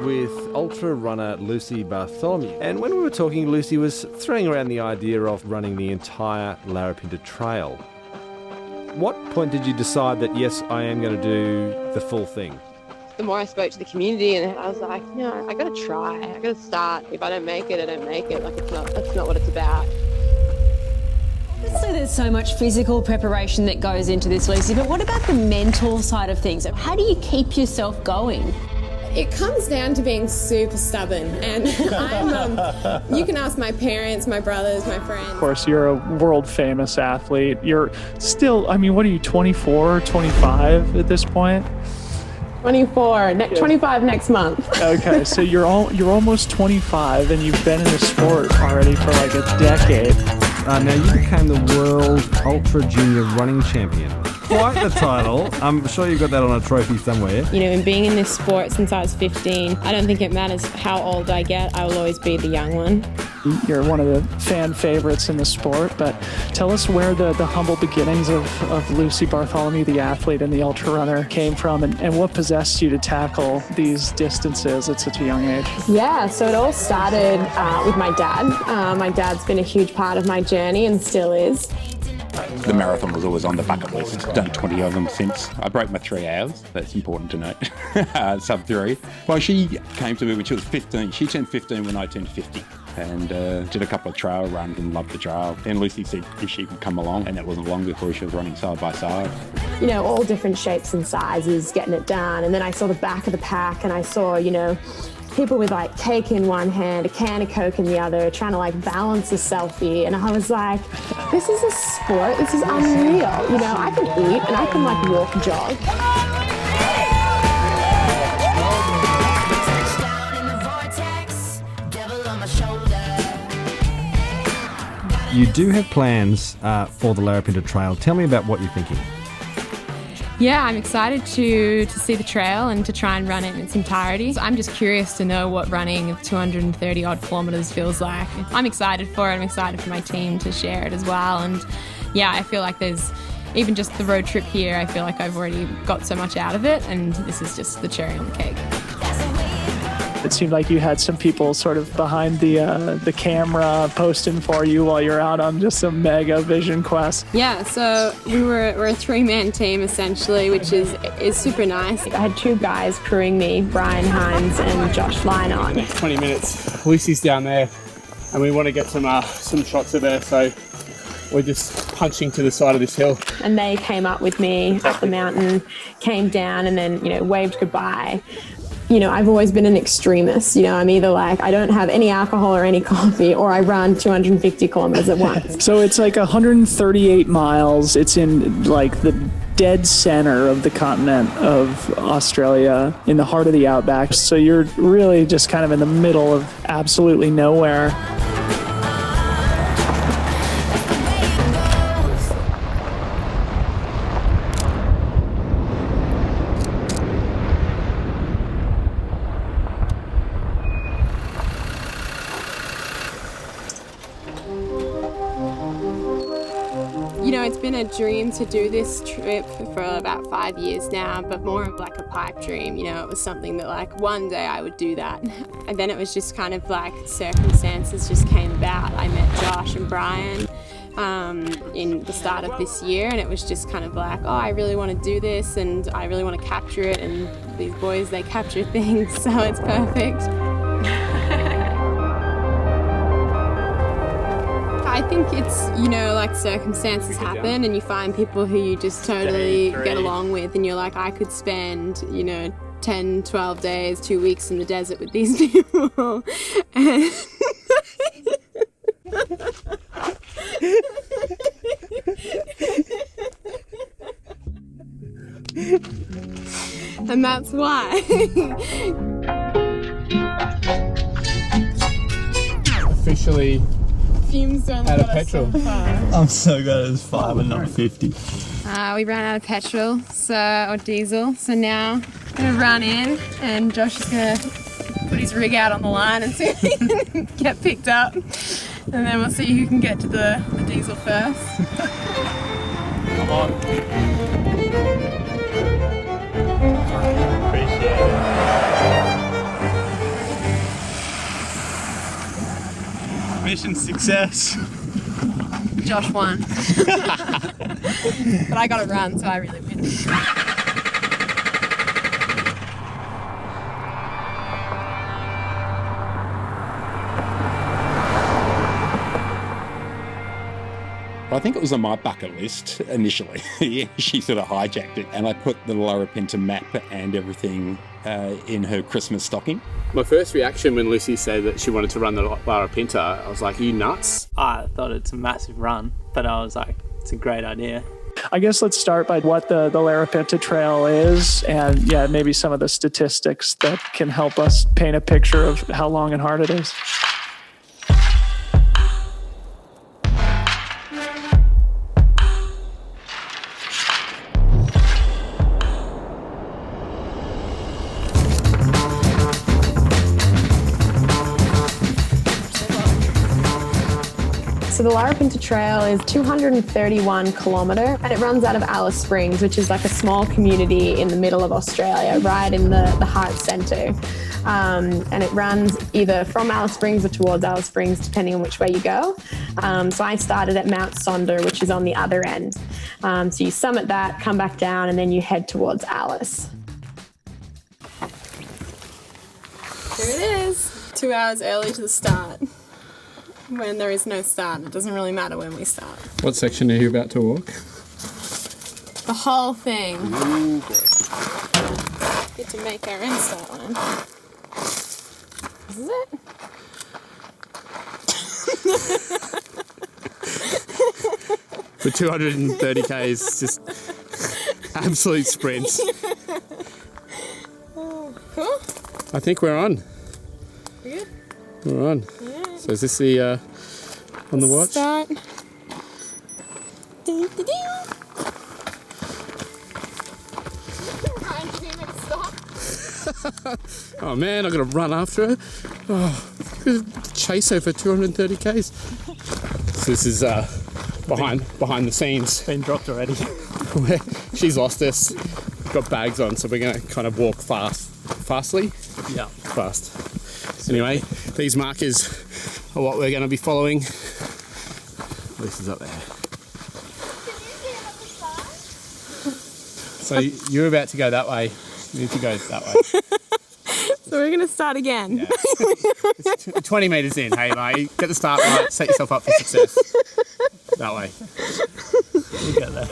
with ultra runner Lucy Bartholomew. And when we were talking, Lucy was throwing around the idea of running the entire Larapinta Trail. What point did you decide that, yes, I am going to do the full thing? The more I spoke to the community, and I was like, I got to try. I got to start. If I don't make it, I don't make it. Like, that's not what it's about. Obviously, there's so much physical preparation that goes into this, Lucy, but what about the mental side of things? How do you keep yourself going? It comes down to being super stubborn, and you can ask my parents, my brothers, my friends. Of course, you're a world-famous athlete. You're still, what are you, 24, 25 at this point? 24, 25 next month. Okay, so you're almost 25, and you've been in the sport already for like a decade. Now, you became the World Ultra Junior Running Champion. Quite the title. I'm sure you've got that on a trophy somewhere. And being in this sport since I was 15, I don't think it matters how old I get. I will always be the young one. You're one of the fan favorites in the sport, but tell us where the humble beginnings of Lucy Bartholomew, the athlete and the ultra runner, came from, and what possessed you to tackle these distances at such a young age. Yeah, so it all started with my dad. My dad's been a huge part of my journey and still is. The marathon was always on the bucket list. Done 20 of them since. I broke my 3 hours. That's important to note. Sub 3. Well, she came to me when she was 15. She turned 15 when I turned 50. And did a couple of trail runs and loved the trail. Then Lucy said if she could come along, and that wasn't long before she was running side by side. All different shapes and sizes, getting it done. And then I saw the back of the pack, and I saw, people with like cake in one hand, a can of Coke in the other, trying to like balance a selfie. And I was like, this is a sport, this is unreal. I can eat and I can like walk, jog. You do have plans for the Larapinta Trail. Tell me about what you're thinking. Yeah, I'm excited to see the trail and to try and run it in its entirety. So I'm just curious to know what running 230 odd kilometres feels like. I'm excited for it. I'm excited for my team to share it as well. And yeah, I feel like there's even just the road trip here, I feel like I've already got so much out of it, and this is just the cherry on the cake. It seemed like you had some people sort of behind the camera posting for you while you're out on just a mega vision quest. Yeah, so we're a 3-man team essentially, which is super nice. I had 2 guys crewing me, Brian Hines and Josh Lynott. Next 20 minutes, Lucy's down there, and we want to get some shots of her, so we're just punching to the side of this hill. And they came up with me up the mountain, came down, and then waved goodbye. I've always been an extremist. I'm either like, I don't have any alcohol or any coffee, or I run 250 kilometers at once. So it's like 138 miles. It's in like the dead center of the continent of Australia, in the heart of the outback. So you're really just kind of in the middle of absolutely nowhere. It's been a dream to do this trip for about 5 years now, but more of like a pipe dream. It was something that like one day I would do that. And then it was just kind of like circumstances just came about. I met Josh and Brian in the start of this year, and it was just kind of like, oh, I really want to do this and I really want to capture it, and these boys, they capture things, so it's perfect. I think it's, like circumstances happen and you find people who you just totally get along with, and you're like, I could spend, 10, 12 days, 2 weeks in the desert with these people. And that's why. Officially out of petrol. I'm so glad it's 5 and not 50. We ran out of petrol, or diesel, so now I'm gonna run in and Josh is gonna put his rig out on the line and see if he can get picked up. And then we'll see who can get to the diesel first. Come on. Appreciate it. Mission success. Josh won. But I got it run, so I really win. I think it was on my bucket list initially. She sort of hijacked it, and I put the Larapinta map and everything in her Christmas stocking. My first reaction when Lucy said that she wanted to run the Larapinta, I was like, are you nuts? I thought it's a massive run, but I was like, it's a great idea. I guess let's start by what the Larapinta Trail is, and yeah, maybe some of the statistics that can help us paint a picture of how long and hard it is. So the Larapinta Trail is 231 kilometre and it runs out of Alice Springs, which is like a small community in the middle of Australia, right in the heart centre. And it runs either from Alice Springs or towards Alice Springs, depending on which way you go. So I started at Mount Sonder, which is on the other end. So you summit that, come back down, and then you head towards Alice. Here it is. 2 hours early to the start. When there is no start, it doesn't really matter when we start. What section are you about to walk? The whole thing. Ooh, Get to make our own start line. This is it. For 230 Ks, just absolute sprints. Cool. I think we're on. We good? We're on. Yeah. So is this the on the watch? Start. Oh man, I gotta run after her. Oh, chase her for 230 Ks. So this is behind the scenes. Been dropped already. She's lost us. Got bags on, so we're gonna kind of walk fastly. Yeah. Fast. Anyway, these markers are what we're going to be following. Lisa's up there. So you're about to go that way. You need to go that way. So we're going to start again. Yeah. It's 20 metres in. Hey, mate, get the start right. Set yourself up for success. That way. You get there.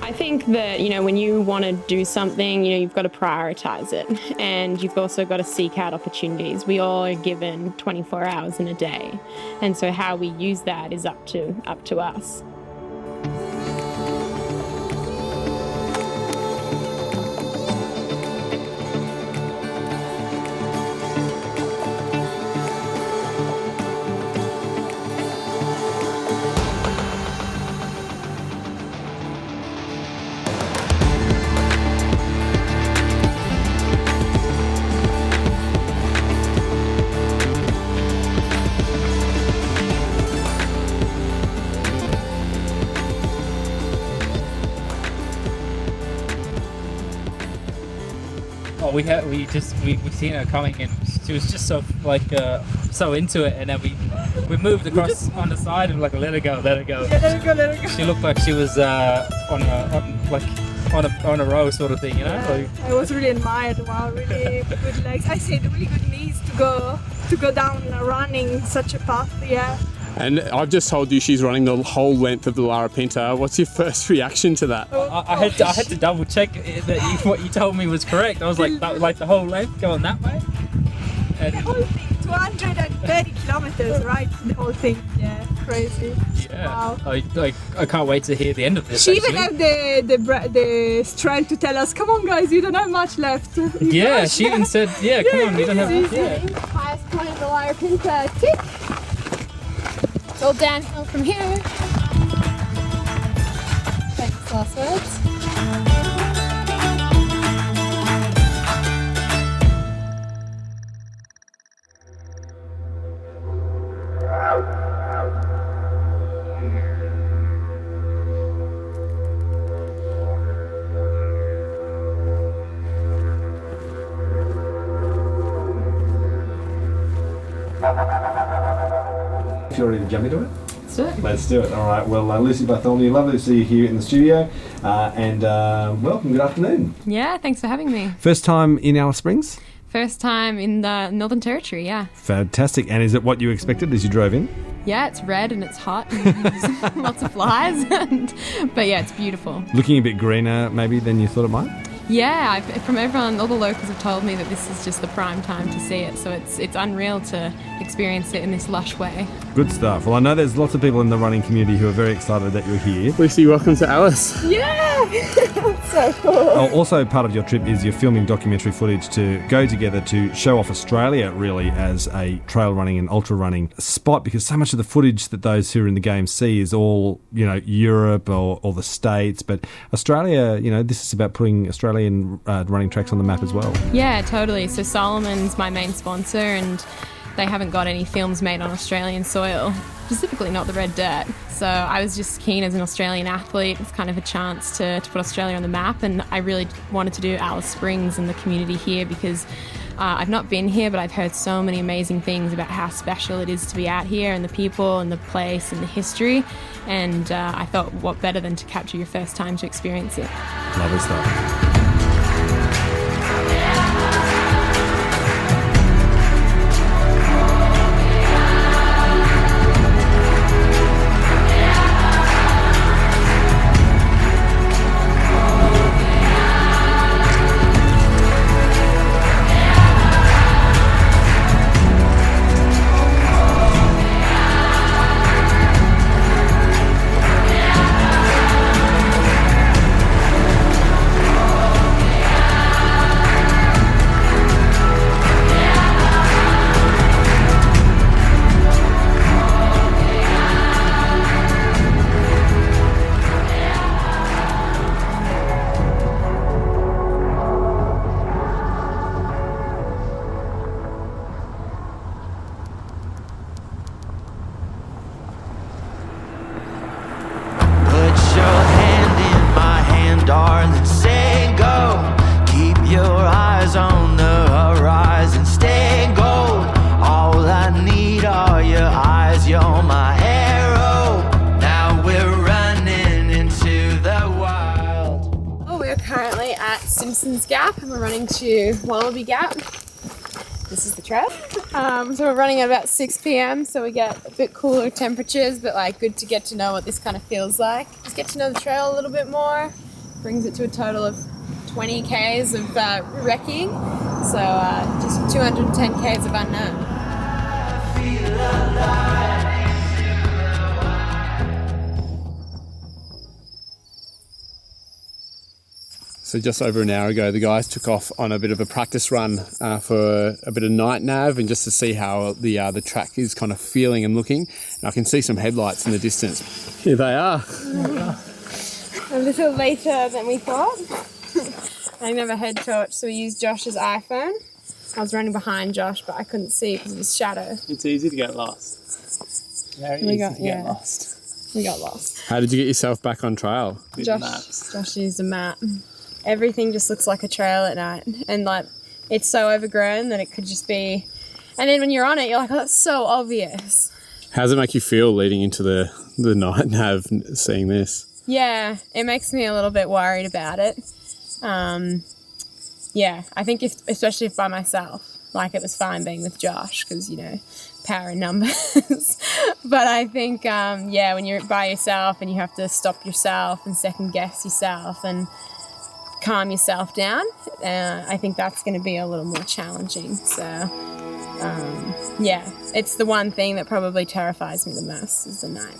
I think that, when you want to do something, you've got to prioritise it, and you've also got to seek out opportunities. We all are given 24 hours in a day, and so how we use that is up to us. We seen her coming, and she was just so into it, and then we moved across on the side and let her go. Yeah, let her go. She looked like she was on a row sort of thing, I was really admired. Wow, really good legs. I said really good knees to go down running such a path. Yeah. And I've just told you she's running the whole length of the Larapinta. What's your first reaction to that? I had to double check that what you told me was correct. I was like the whole length going that way. And the whole thing, 230 kilometers, right? The whole thing, yeah, crazy. Yeah, wow. I can't wait to hear the end of this. She even had the strength to tell us, "Come on, guys, you don't have much left." Yeah, she even said, "Yeah, come on, you don't have much." Yeah. Highest point of the Larapinta, tick. It's all downhill from here. Thanks, last words. you're ready to jump into it? Let's do it. Let's do it. All right. Well, Lucy Bartholomew, lovely to see you here in the studio. And welcome. Good afternoon. Yeah, thanks for having me. First time in Alice Springs? First time in the Northern Territory, yeah. Fantastic. And is it what you expected as you drove in? Yeah, it's red and it's hot. And lots of flies. But yeah, it's beautiful. Looking a bit greener maybe than you thought it might? Yeah, from everyone, all the locals have told me that this is just the prime time to see it. So it's unreal to experience it in this lush way. Good stuff. Well, I know there's lots of people in the running community who are very excited that you're here. Lucy, welcome to Alice. Yeah! So cool. Also, part of your trip is you're filming documentary footage to go together to show off Australia, really, as a trail running and ultra running spot, because so much of the footage that those who are in the game see is all, Europe or the States. But Australia, this is about putting Australian running tracks on the map as well. Yeah, totally. So Solomon's my main sponsor, and they haven't got any films made on Australian soil, specifically not the Red Dirt. So I was just keen as an Australian athlete. It's kind of a chance to put Australia on the map, and I really wanted to do Alice Springs and the community here because I've not been here, but I've heard so many amazing things about how special it is to be out here and the people and the place and the history. And I thought, what better than to capture your first time to experience it. Lovely stuff. darling, say go. Keep your eyes on the horizon, stay gold. All I need are your eyes, you're my arrow. Now we're running into the wild. Oh, we're currently at Simpsons Gap and we're running to Wallaby Gap. This is the trail. So we're running at about 6 p.m. so we get a bit cooler temperatures, but like good to get to know what this kind of feels like. Just get to know the trail a little bit more. Brings it to a total of 20 Ks of wrecking. So just 210 Ks of unknown. So just over an hour ago, the guys took off on a bit of a practice run for a bit of night nav and just to see how the track is kind of feeling and looking. And I can see some headlights in the distance. Here they are. A little later than we thought. I didn't have a head torch, so we used Josh's iPhone. I was running behind Josh, but I couldn't see because of his shadow. It's easy to get lost. Very easy to get lost. We got lost. How did you get yourself back on trail? Josh used a map. Everything just looks like a trail at night, and like it's so overgrown that it could just be. And then when you're on it, you're like, oh, that's so obvious. How does it make you feel leading into the night nav, seeing this? Yeah, it makes me a little bit worried about it. Yeah, I think especially if by myself, like it was fine being with Josh because, you know, power in numbers. But I think, yeah, when you're by yourself and you have to stop yourself and second guess yourself and calm yourself down, I think that's going to be a little more challenging. So, yeah, it's the one thing that probably terrifies me the most is the night.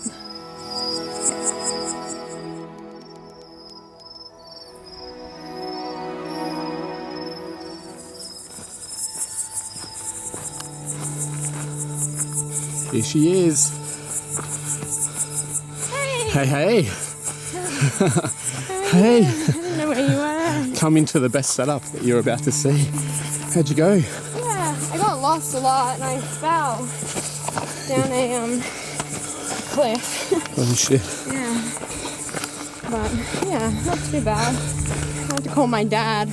Here she is. Hey, hey. Hey. I didn't know where you were. Come into the best setup that you're about to see. How'd you go? Yeah, I got lost a lot and I fell down a cliff. Holy shit. Yeah. But, yeah, not too bad. I had to call my dad.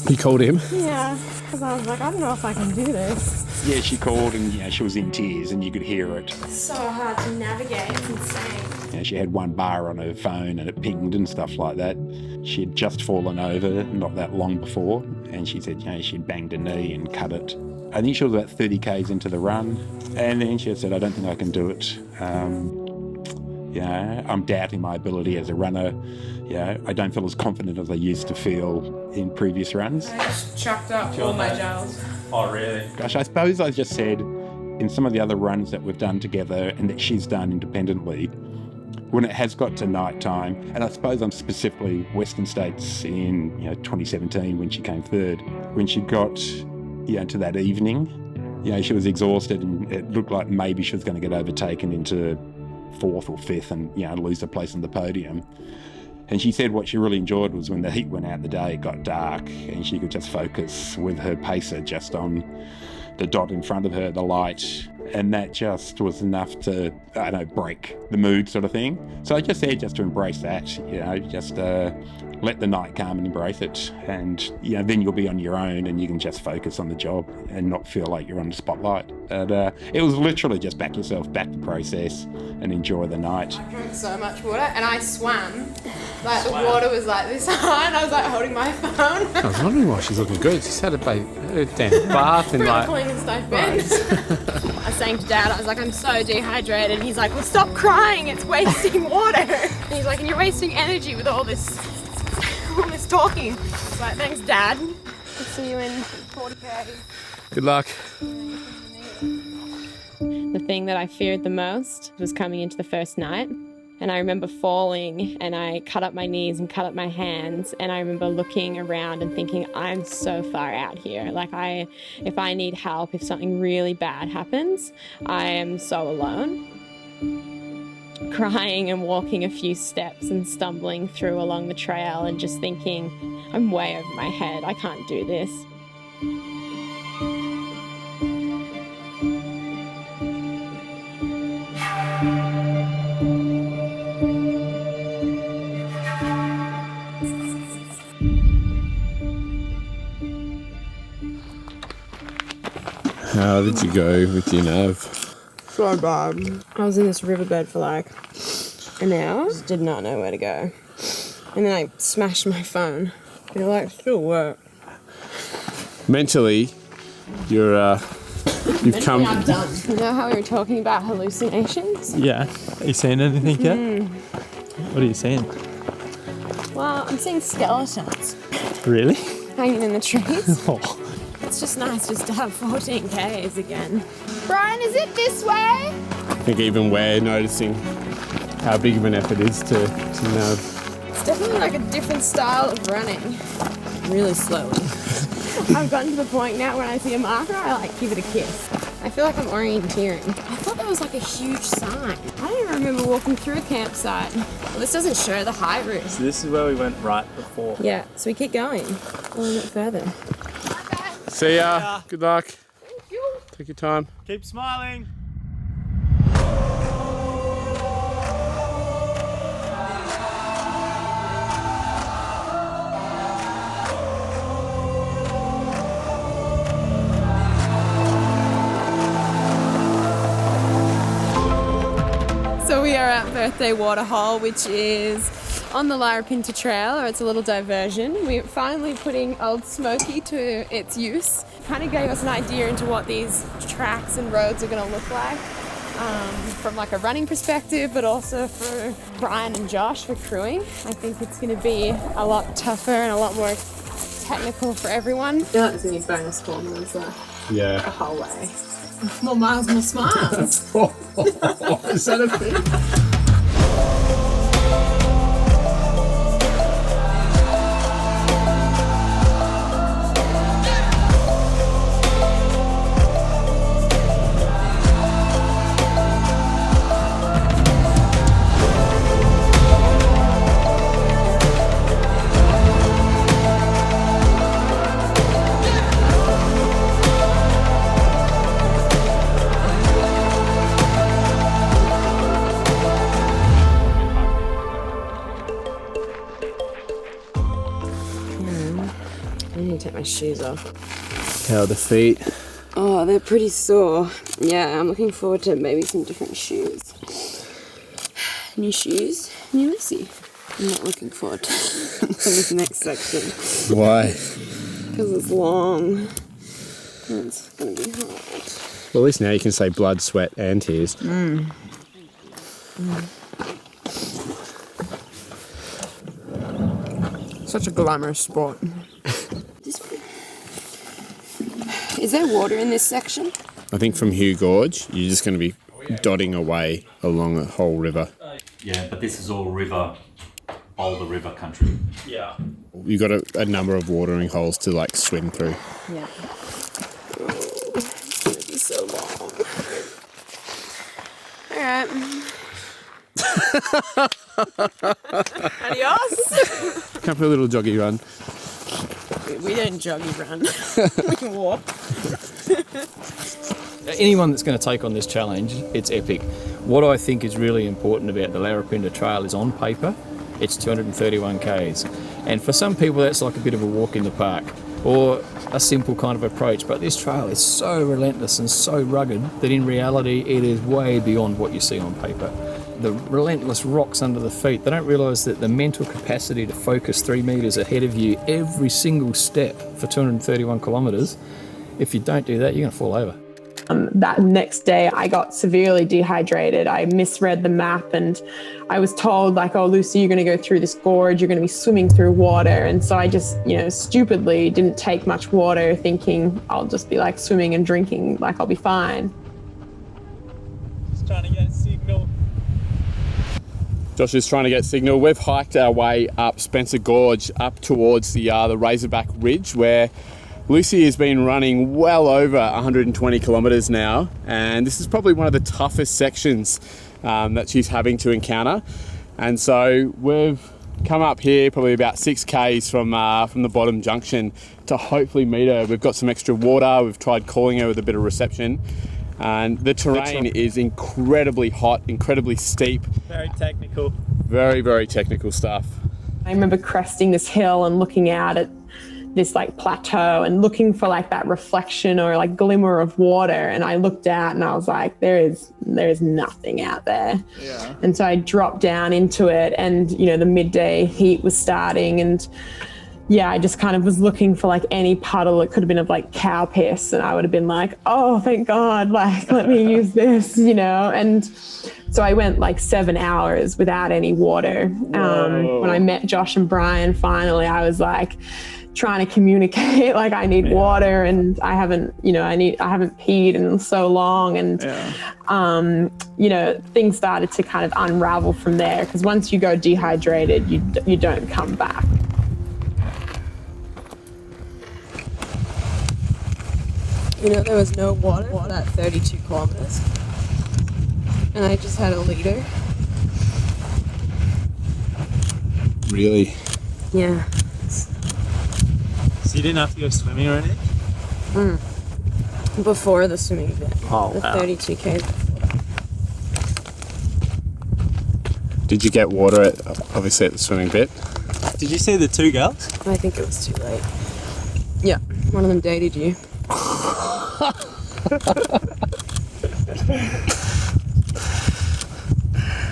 You called him? Yeah. Because I was like, I don't know if I can do this. Yeah, she called and she was in tears and you could hear it. It's so hard to navigate. It's insane. She had one bar on her phone and it pinged and stuff like that. She had just fallen over not that long before, and she said she'd banged a knee and cut it. I think she was about 30 k's into the run, and then she said, I don't think I can do it. I'm doubting my ability as a runner. I don't feel as confident as I used to feel in previous runs. I just chucked up all my gels. Oh, really? Gosh, I suppose I just said in some of the other runs that we've done together and that she's done independently, when it has got to night time, and I suppose I'm specifically Western States in 2017 when she came third, when she got to that evening, she was exhausted and it looked like maybe she was going to get overtaken into fourth or fifth and lose her place on the podium. And she said what she really enjoyed was when the heat went out the day, it got dark, and she could just focus with her pacer just on the dot in front of her, the light, and that just was enough to, break the mood sort of thing. So I just said just to embrace that, just let the night come and embrace it, and then you'll be on your own and you can just focus on the job and not feel like you're on the spotlight. And it was literally just back yourself, back the process and enjoy the night. I drank so much water and I swam. Like the water was like this high and I was like holding my phone. I was wondering why she's looking good. She's had a damn bath and like... pulling and stuff in. I was saying to Dad, I was like, I'm so dehydrated. And he's like, well, stop crying, it's wasting water. And he's like, and you're wasting energy with all this talking. I was like, thanks, Dad. I'll see you in 40k. Good luck. The thing that I feared the most was coming into the first night. And I remember falling and I cut up my knees and cut up my hands. And I remember looking around and thinking, I'm so far out here. Like if I need help, if something really bad happens, I am so alone. Crying and walking a few steps and stumbling through along the trail and just thinking, I'm way over my head. I can't do this. How did you go with your nerve? So bad. I was in this riverbed for like an hour. Just did not know where to go. And then I smashed my phone. And it still worked. Mentally, you've come... I'm done. You know how we were talking about hallucinations? Yeah. Are you seeing anything yet? What are you seeing? Well, I'm seeing skeletons. Really? Hanging in the trees. Oh. It's just nice just to have 14 Ks again. Brian, is it this way? I think even we're noticing how big of an effort it is to nerve. It's definitely like a different style of running. Really slowly. I've gotten to the point now when I see a marker, I give it a kiss. I feel like I'm orienteering. I thought that was like a huge sign. I don't even remember walking through a campsite. Well, this doesn't show the high route. So this is where we went right before. Yeah, so we keep going a little bit further. See ya. Good luck. Thank you. Take your time. Keep smiling. So we are at Birthday Waterhole, which is on the Larapinta Trail, or it's a little diversion. We're finally putting Old Smoky to its use. Kind of gave us an idea into what these tracks and roads are going to look like from like a running perspective, but also for Brian and Josh for crewing. I think it's going to be a lot tougher and a lot more technical for everyone. I feel like there's going to be bonus formulas the whole way. More miles, more smiles. Is that a thing? I need to take my shoes off. How are the feet? Oh, they're pretty sore. Yeah, I'm looking forward to maybe some different shoes. New shoes, new Lucy. I'm not looking forward to this next section. Why? Because it's long. And it's going to be hard. Well, at least now you can say blood, sweat and tears. Such a glamorous sport. Is there water in this section? I think from Hugh Gorge, you're just going to be dotting away along a whole river. Yeah, but this is all older river country. Yeah. You've got a number of watering holes to like swim through. Yeah. It's going to be so long. All right. Adios. Come for a little joggy run. We don't joggy run. We walk. Anyone that's going to take on this challenge, it's epic. What I think is really important about the Larapinta Trail is on paper, it's 231 k's. And for some people that's like a bit of a walk in the park or a simple kind of approach, but this trail is so relentless and so rugged that in reality it is way beyond what you see on paper. The relentless rocks under the feet, they don't realise that the mental capacity to focus 3 metres ahead of you every single step for 231 kilometres, if you don't do that, you're going to fall over. That next day, I got severely dehydrated. I misread the map and I was told like, oh, Lucy, you're going to go through this gorge. You're going to be swimming through water. And so I just, stupidly didn't take much water thinking I'll just be like swimming and drinking, like I'll be fine. Just trying to get signal. Josh is trying to get signal. We've hiked our way up Spencer Gorge up towards the Razorback Ridge where Lucy has been running well over 120 kilometres now, and this is probably one of the toughest sections that she's having to encounter. And so we've come up here probably about 6 k's from the bottom junction to hopefully meet her. We've got some extra water. We've tried calling her with a bit of reception. And the terrain is incredibly hot, incredibly steep. Very technical. Very, very technical stuff. I remember cresting this hill and looking out at this like plateau and looking for like that reflection or like glimmer of water. And I looked out and I was like, there is nothing out there. Yeah. And so I dropped down into it and, the midday heat was starting and yeah, I just kind of was looking for like any puddle. It could have been of like cow piss and I would have been like, oh, thank God, like let me use this, And so I went like 7 hours without any water. When I met Josh and Brian, finally, I was like trying to communicate, like I need water and I haven't peed in so long. And, things started to kind of unravel from there because once you go dehydrated, you don't come back. There was no water at 32 kilometers. And I just had a liter. Really? Yeah. So you didn't have to go swimming or anything? Before the swimming bit. Oh, the wow. 32K. Did you get water at the swimming bit? Did you see the 2 girls? I think it was too late. Yeah, one of them dated you.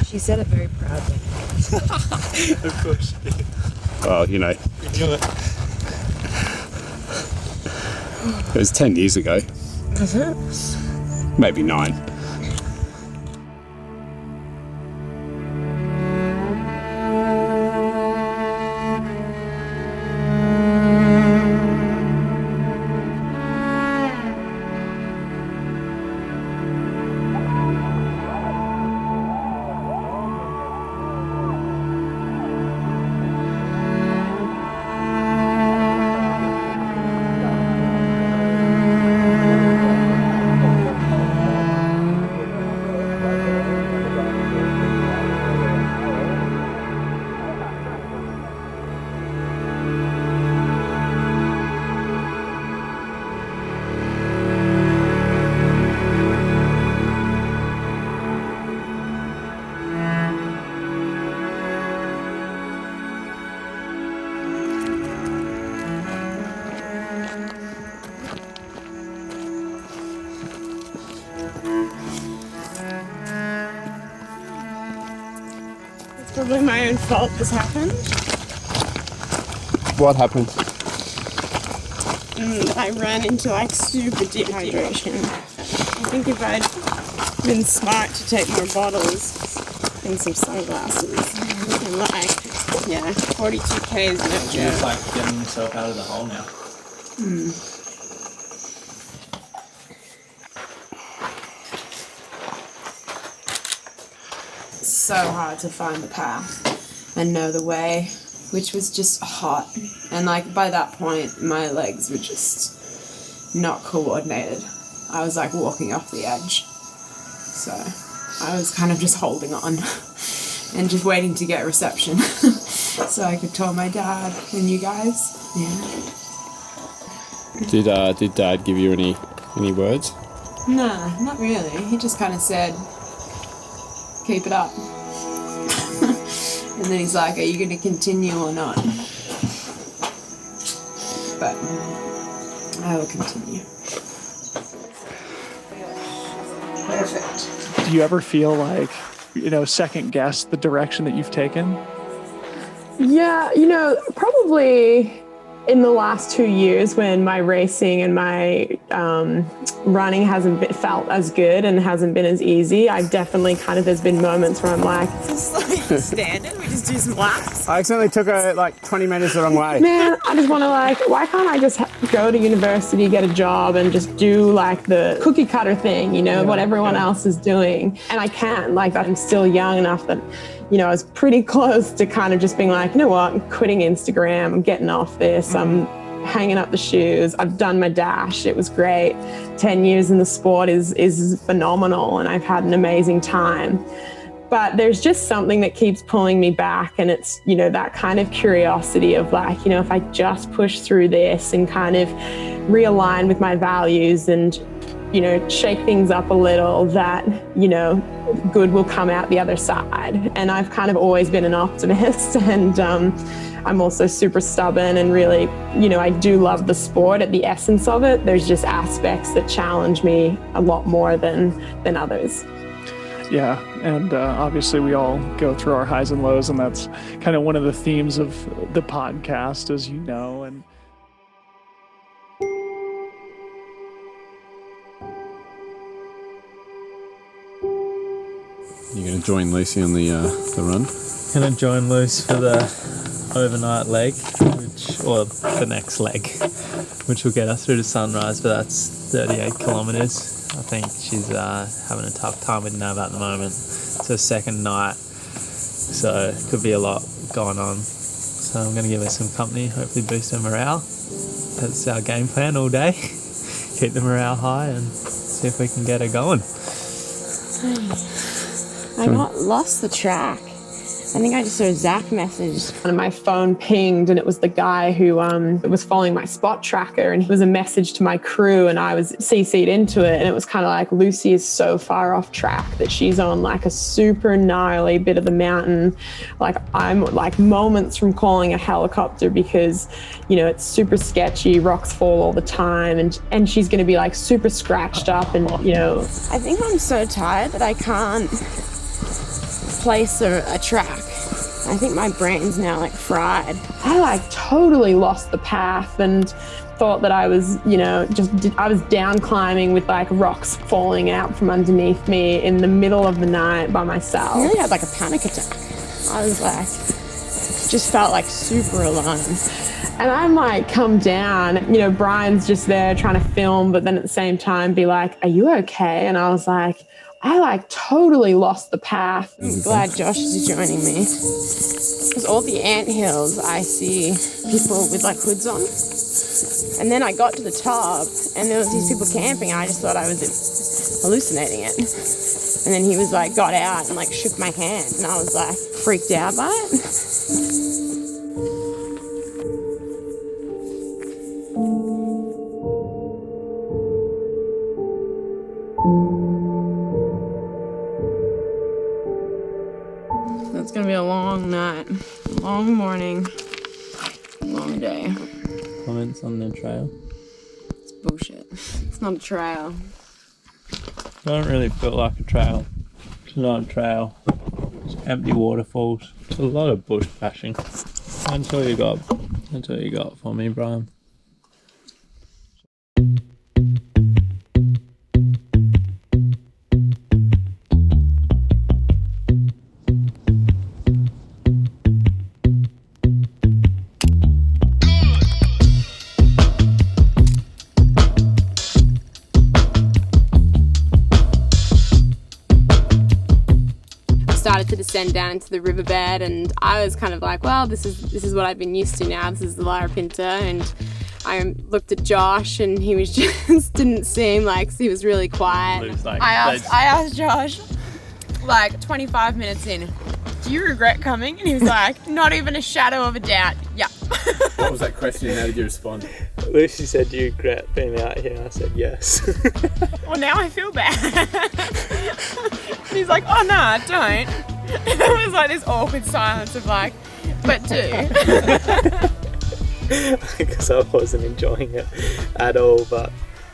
She said it very proudly. Of course she did. Well, You knew it. it was 10 years ago. Was it? Maybe 9. probably my own fault this happened. What happened? I ran into like super dehydration. I think if I'd been smart to take more bottles and some sunglasses, and like, 42K is no joke. Just like getting yourself out of the hole now. So hard to find the path and know the way, which was just hot. And like by that point, my legs were just not coordinated. I was like walking off the edge. So I was kind of just holding on and just waiting to get reception so I could tell my dad and you guys. Yeah. Did Dad give you any words? Nah, not really. He just kind of said, keep it up. And then he's like, are you going to continue or not? But I will continue. Perfect. Do you ever feel like, second guess the direction that you've taken? Yeah, probably in the last 2 years when my racing and my running hasn't felt as good and hasn't been as easy, I definitely there's been moments where I'm like, is this like standard? We just do some laps? I accidentally took 20 metres the wrong way. Man, I just want to why can't I just go to university, get a job and just do the cookie cutter thing, what everyone else is doing. And I can, I'm still young enough that, I was pretty close to kind of just being like, you know what, I'm quitting Instagram, I'm getting off this, I'm hanging up the shoes, I've done my dash, it was great. 10 years in the sport is phenomenal and I've had an amazing time. But there's just something that keeps pulling me back, and it's, that kind of curiosity of if I just push through this and kind of realign with my values and, shake things up a little, that, good will come out the other side. And I've kind of always been an optimist, and I'm also super stubborn and really, I do love the sport at the essence of it. There's just aspects that challenge me a lot more than others. Yeah, and obviously we all go through our highs and lows, and that's kind of one of the themes of the podcast, as you know. And you're going to join Lucy on the run? Going to join Lucy for the overnight leg, or the next leg, which will get us through to sunrise, but that's 38 kilometres. I think she's having a tough time with Nav at the moment. It's her second night, so it could be a lot going on. So I'm going to give her some company, hopefully boost her morale. That's our game plan all day. Keep the morale high and see if we can get her going. I lost the track. I think I just saw a Zach message. And my phone pinged, and it was the guy who was following my spot tracker, and it was a message to my crew, and I was CC'd into it, and it was kind of like, Lucy is so far off track that she's on a super gnarly bit of the mountain. I'm moments from calling a helicopter because, it's super sketchy, rocks fall all the time, and she's going to be super scratched up, and, I think I'm so tired that I can't place a track. I think my brain's now fried. I totally lost the path and thought that I was, I was down climbing with rocks falling out from underneath me in the middle of the night by myself. I really had a panic attack. I was just felt super alone. And I'm come down, Brian's just there trying to film, but then at the same time be like, are you okay? And I was like, I totally lost the path. I'm glad Josh is joining me. Because all the anthills, I see people with hoods on. And then I got to the top and there was these people camping. And I just thought I was hallucinating it. And then he was got out and shook my hand. And I was freaked out by it. It's gonna be a long night, long morning, long day. Comments on the trail? It's bullshit. It's not a trail. I don't really feel like a trail. It's not a trail. It's empty waterfalls. It's a lot of bush bashing. That's all you got for me, Brian. Started to descend down into the riverbed, and I was kind of like, well, this is what I've been used to now. This is the Larapinta. And I looked at Josh, and he was just didn't seem like he was really quiet. I asked Josh, like 25 minutes in, do you regret coming? And he was like, not even a shadow of a doubt. Yeah. What was that question? How did you respond? Lucy said, do you regret being out here? I said, yes. Well, now I feel bad. And he's like, oh no, I don't. And it was like this awkward silence of like, but do. Because I wasn't enjoying it at all, but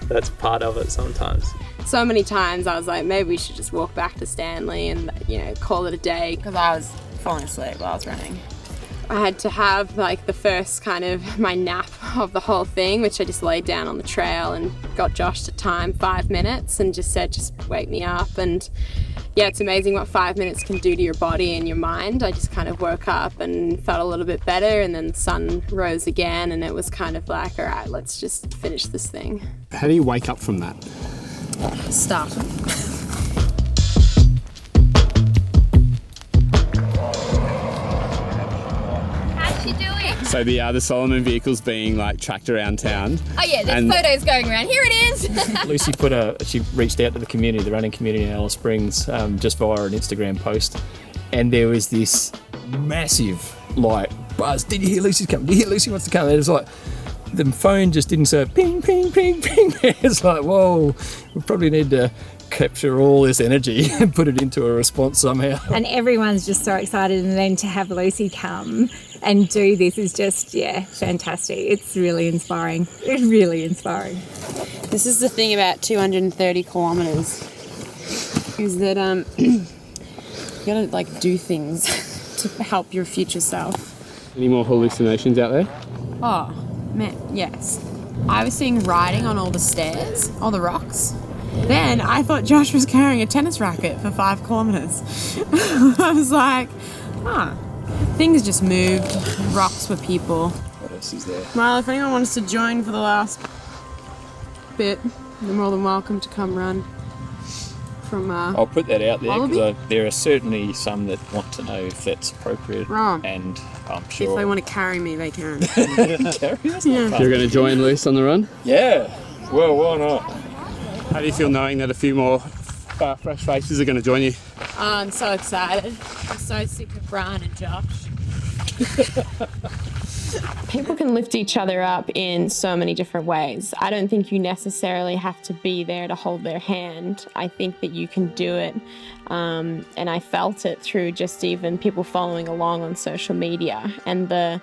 that's part of it sometimes. So many times I was like, maybe we should just walk back to Stanley and, you know, call it a day. Because I was falling asleep while I was running. I had to have like the first kind of my nap of the whole thing, which I just laid down on the trail and got Josh to time 5 minutes and just said, just wake me up. And yeah, it's amazing what 5 minutes can do to your body and your mind. I just kind of woke up and felt a little bit better, and then the sun rose again, and it was kind of like, all right, let's just finish this thing. How do you wake up from that? Start. So the Solomon vehicle's being like tracked around town. Oh yeah, there's photos going around. Here it is. Lucy she reached out to the community, the running community in Alice Springs, just via an Instagram post, and there was this massive like buzz. Did you hear Lucy's coming? Did you hear Lucy wants to come? And it was like the phone just didn't say ping, ping, ping, ping. It's like, whoa, we probably need to capture all this energy and put it into a response somehow. And everyone's just so excited, and then to have Lucy come and do this is just, yeah, fantastic. It's really inspiring. It's really inspiring. This is the thing about 230 kilometres, is that you gotta like do things to help your future self. Any more hallucinations out there? Oh, man, yes. I was seeing writing on all the stairs, all the rocks. Then I thought Josh was carrying a tennis racket for 5 kilometres. I was like, things just moved. Rocks were people. What else is there? Well, if anyone wants to join for the last bit, you're more than welcome to come run from I'll put that out there Wallaby? because there are certainly some that want to know if that's appropriate. Right. And I'm sure If they want to carry me, they can. Carry us? Yeah. You're going to join Luce on the run? Yeah. Well, why not? How do you feel knowing that a few more fresh faces are going to join you? I'm so excited. I'm so sick of Brian and Josh. People can lift each other up in so many different ways. I don't think you necessarily have to be there to hold their hand. I think that you can do it. And I felt it through just even people following along on social media, and the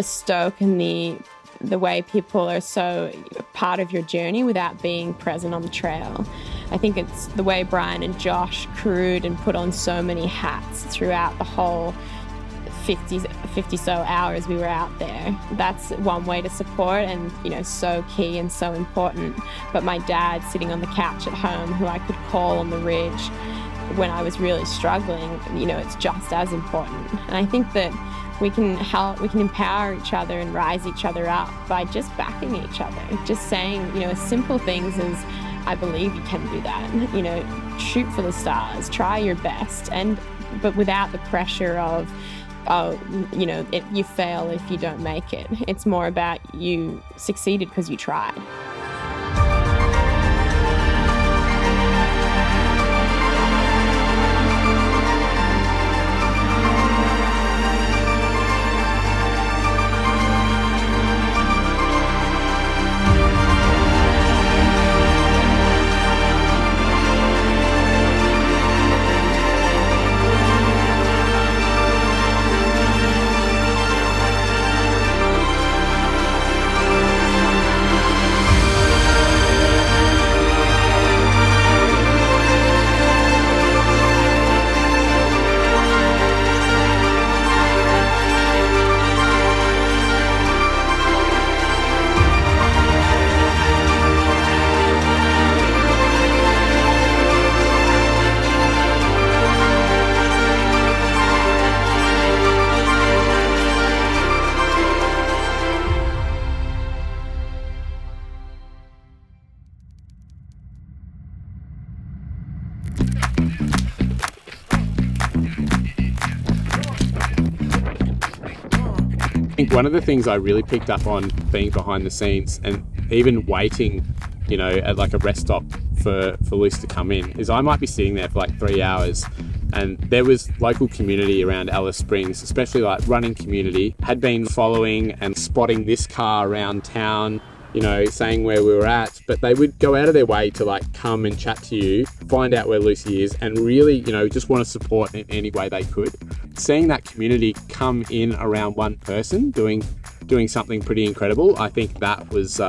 stoke and the way people are so part of your journey without being present on the trail. I think it's the way Brian and Josh crewed and put on so many hats throughout the whole 50 so hours we were out there. That's one way to support, and so key and so important. But my dad sitting on the couch at home, who I could call on the ridge when I was really struggling, it's just as important. And I think that we can empower each other and rise each other up by just backing each other, just saying, as simple things as, I believe you can do that, shoot for the stars, try your best, but without the pressure of, you fail if you don't make it. It's more about you succeeded because you tried. think one of the things I really picked up on being behind the scenes and even waiting, you know, at like a rest stop for Lucy to come in is I might be sitting there for like 3 hours, and there was local community around Alice Springs, especially like running community, had been following and spotting this car around town, you know, saying where we were at, but they would go out of their way to like come and chat to you, find out where Lucy is, and really, you know, just want to support in any way they could. Seeing that community come in around one person doing something pretty incredible, I think that was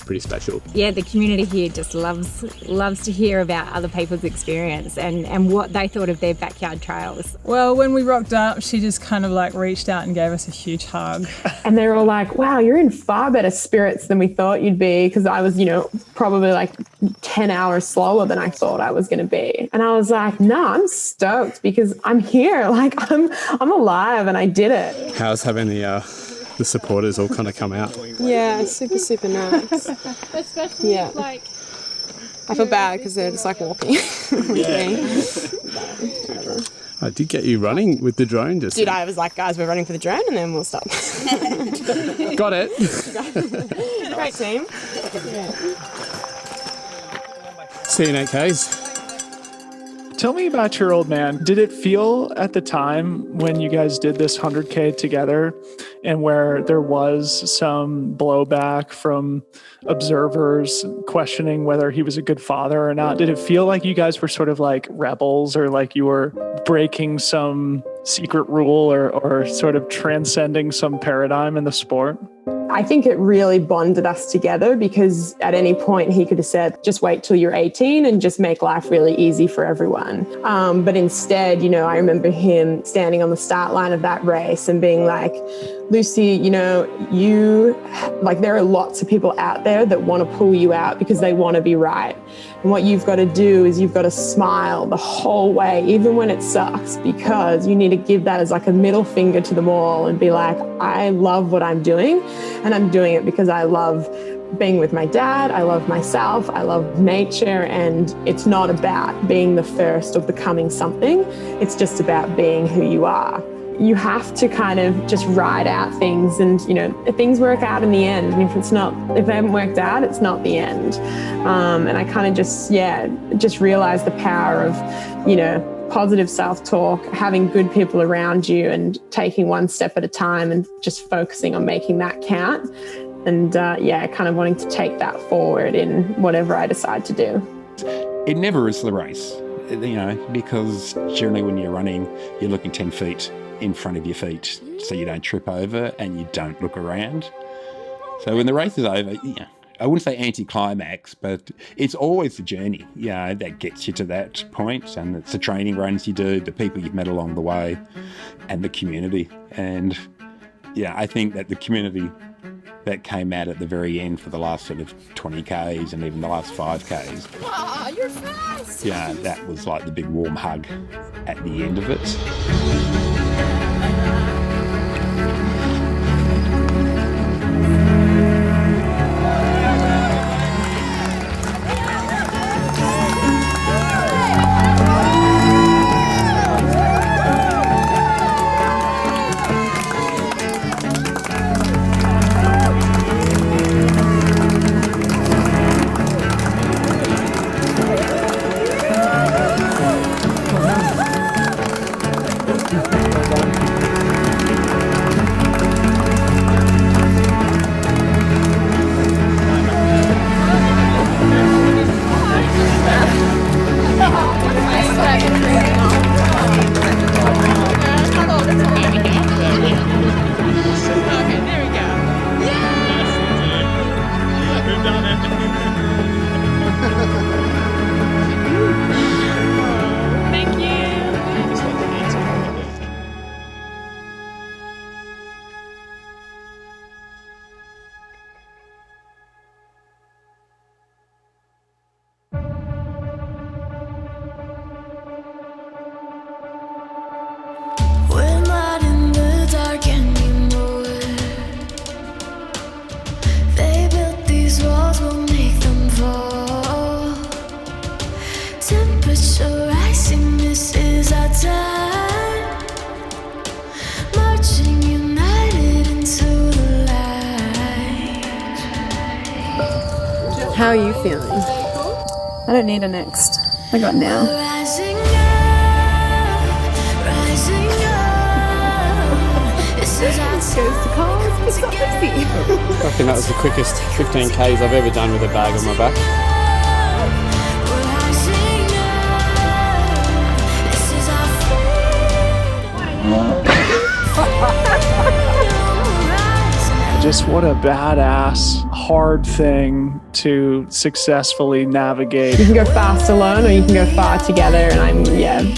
pretty special. Yeah, the community here just loves to hear about other people's experience and what they thought of their backyard trails. Well, when we rocked up, she just kind of like reached out and gave us a huge hug. And they were all like, wow, you're in far better spirits than we thought you'd be, because I was, you know, probably like 10 hours slower than I thought I was going to be. And I was like, no, I'm stoked because I'm here. Like I'm alive and I did it. How's having the supporters all kind of come out? Yeah, super nice. Especially like... I feel bad because they're just like walking with me. I did get you running with the drone just... Dude, I was like, guys, we're running for the drone and then we'll stop. Got it. Great team. See you in 8Ks. Tell me about your old man. Did it feel at the time when you guys did this 100K together and where there was some blowback from observers questioning whether he was a good father or not, did it feel like you guys were sort of like rebels or like you were breaking some secret rule or sort of transcending some paradigm in the sport? I think it really bonded us together because at any point he could have said, just wait till you're 18 and just make life really easy for everyone. But instead, you know, I remember him standing on the start line of that race and being like, Lucy, you know, there are lots of people out there that want to pull you out because they want to be right. And what you've got to do is you've got to smile the whole way, even when it sucks, because you need to give that as like a middle finger to them all and be like, I love what I'm doing and I'm doing it because I love being with my dad, I love myself, I love nature, and it's not about being the first or becoming something. It's just about being who you are. You have to kind of just ride out things and, you know, things work out in the end. And if they haven't worked out, it's not the end. And I kind of just realized the power of, you know, positive self-talk, having good people around you and taking one step at a time and just focusing on making that count. And kind of wanting to take that forward in whatever I decide to do. It never is the race, you know, because generally when you're running, you're looking 10 feet in front of your feet so you don't trip over and you don't look around. So when the race is over, I wouldn't say anti-climax, but it's always the journey, that gets you to that point. And it's the training runs you do, the people you've met along the way, and the community. And I think that the community that came out at the very end for the last sort of 20Ks and even the last 5Ks. Oh, you're fast! Yeah, that was like the big warm hug at the end of it. How are you feeling? I don't need a next. I got now. I reckon that was the quickest 15Ks I've ever done with a bag on my back. Just what a badass, hard thing to successfully navigate. You can go fast alone or you can go far together, and I'm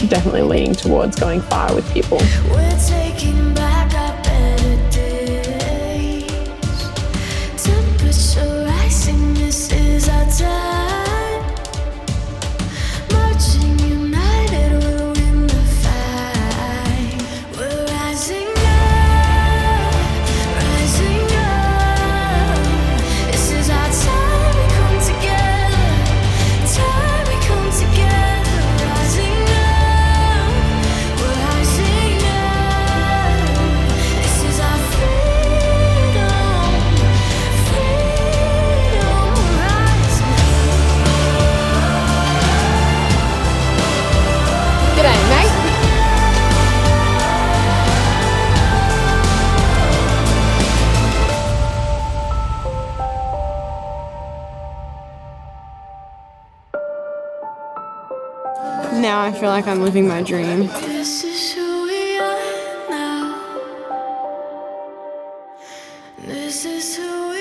definitely leaning towards going far with people. We're taking back our better days. Temperature rising, this is our time. Marching united, we'll win the fight. We're rising up, rising up. This is our time, we come together. Time we come together, rising up. We're rising up. This is our freedom, freedom, rising G'day, mate. Now I feel like I'm living my dream. This is who we are now. This is who we